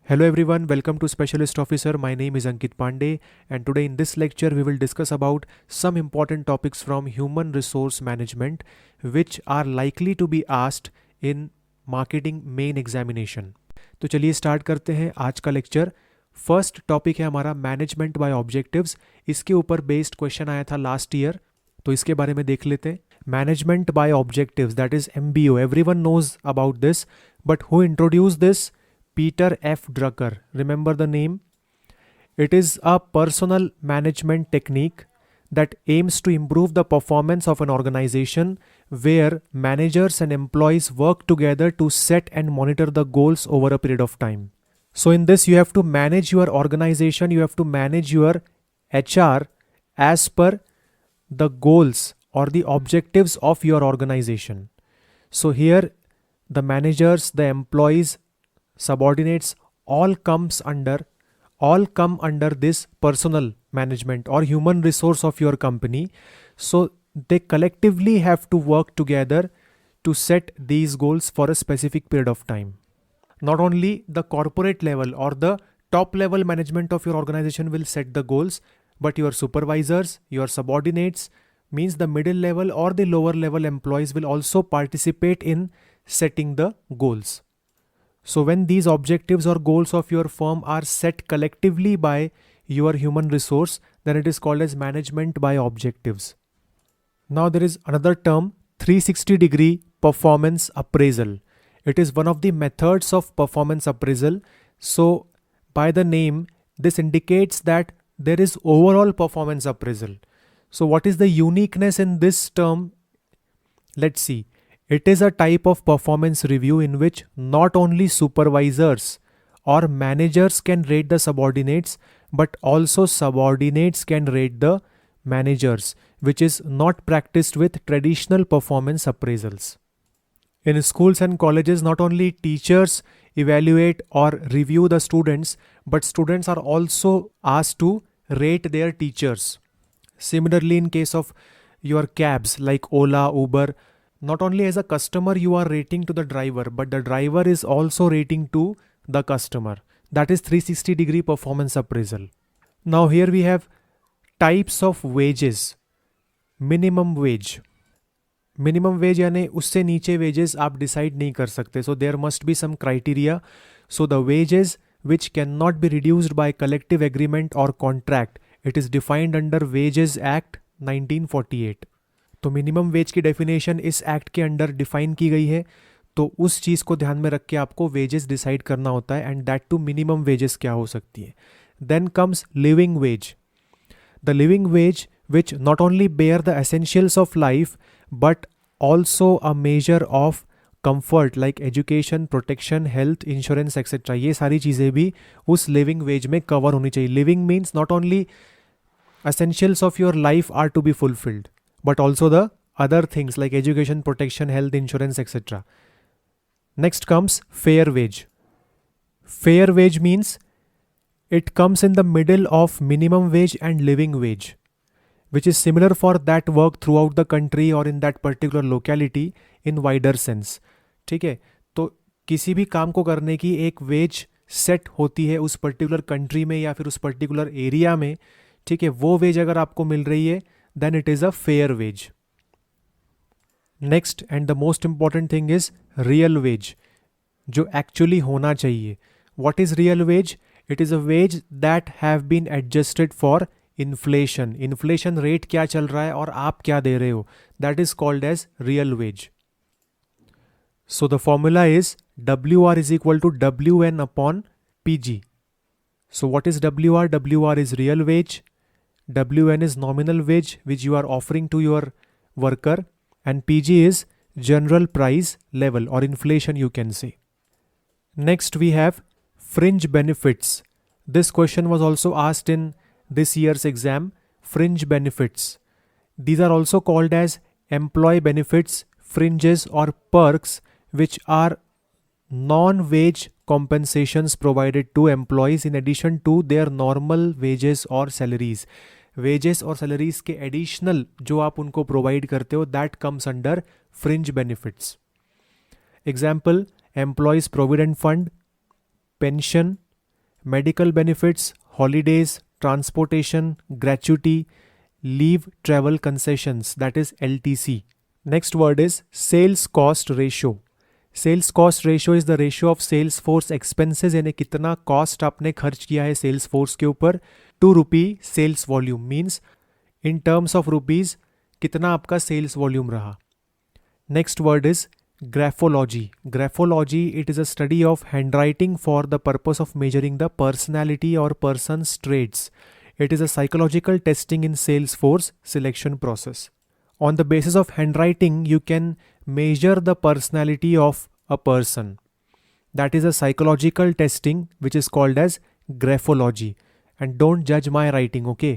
Hello everyone, welcome to Specialist Officer. My name is Ankit Pandey, and today in this lecture we will discuss about some important topics from human resource management which are likely to be asked in marketing main examination. तो चलिए start करते हैं आज का lecture. First topic है हमारा management by objectives. इसके ऊपर बेस्ड क्वेश्चन आया था लास्ट ईयर, तो इसके बारे में देख लेते हैं। Management by objectives, that is MBO, everyone knows about this, but who introduce this? Peter F. Drucker. Remember the name? It is a personal management technique that aims to improve the performance of an organization where managers and employees work together to set and monitor the goals over a period of time. So in this you have to manage your organization, you have to manage your HR as per the goals or the objectives of your organization. So here the managers, the employees, subordinates all come under this personal management or human resource of your company. So they collectively have to work together to set these goals for a specific period of time. Not only the corporate level or the top level management of your organization will set the goals, but your supervisors, your subordinates, means the middle level or the lower level employees will also participate in setting the goals. So when these objectives or goals of your firm are set collectively by your human resource, then it is called as management by objectives. Now there is another term, 360-degree performance appraisal. It is one of the methods of performance appraisal. So by the name, this indicates that there is overall performance appraisal. So what is the uniqueness in this term? Let's see. It is a type of performance review in which not only supervisors or managers can rate the subordinates, but also subordinates can rate the managers, which is not practiced with traditional performance appraisals. In schools and colleges, not only teachers evaluate or review the students, but students are also asked to rate their teachers. Similarly, in case of your cabs like Ola, Uber, not only as a customer you are rating to the driver, but the driver is also rating to the customer. That is 360-degree performance appraisal. Now here we have types of wages. Minimum wage. Minimum wage यानी उससे नीचे wages आप decide नहीं कर सकते. So there must be some criteria. So the wages which cannot be reduced by collective agreement or contract, it is defined under Wages Act 1948. तो minimum wage की definition इस एक्ट के अंडर डिफाइन की गई है, तो उस चीज़ को ध्यान में रख के आपको वेजेस डिसाइड करना होता है, and that to minimum wages क्या हो सकती है. Then comes living wage. The living wage which not only bare the essentials of life but also a measure of comfort like education, protection, health, insurance etcetera. ये सारी चीज़ें भी उस living veg में कवर होनी चाहिए. Living means not only essentials of your life are to be fulfilled, but also the other things like education, protection, health, insurance, etc. Next comes fair wage. Fair wage means it comes in the middle of minimum wage and living wage, which is similar for that work throughout the country or in that particular locality in wider sense. ठीक है, तो किसी भी काम को करने की एक वेज सेट होती है उस पर्टिकुलर कंट्री में या फिर उस पर्टिकुलर एरिया में. ठीक है, वो वेज अगर आपको मिल रही है, then it is a fair wage. Next and the most important thing is real wage, जो actually होना चाहिए. What is real wage? It is a wage that have been adjusted for inflation. Inflation rate क्या चल रहा है और आप क्या दे रहे हो, that is called as real wage. So the formula is WR is equal to WN upon PG. So what is WR? WR is real wage. WN is nominal wage which you are offering to your worker, and PG is general price level or inflation you can say. Next we have fringe benefits. This question was also asked in this year's exam. Fringe benefits. These are also called as employee benefits, fringes or perks, which are non-wage compensations provided to employees in addition to their normal wages or salaries. Wages और salaries के additional जो आप उनको provide करते हो, that comes under fringe benefits. Example, employees provident fund, pension, medical benefits, holidays, transportation, gratuity, leave travel concessions, that is LTC. Next word is sales cost ratio. Sales cost ratio is the ratio of sales force expenses, यानी कितना cost आपने खर्च किया है sales force के ऊपर to rupee sales volume, means in terms of rupees कितना आपका सेल्स वॉल्यूम रहा. Next word is graphology. Graphology it is a study of handwriting for the purpose of measuring the personality और person's traits. It is a psychological testing in sales force selection process. On the basis of handwriting, you can measure the personality of a person. That is a psychological testing which is called as graphology. And don't judge my writing, okay?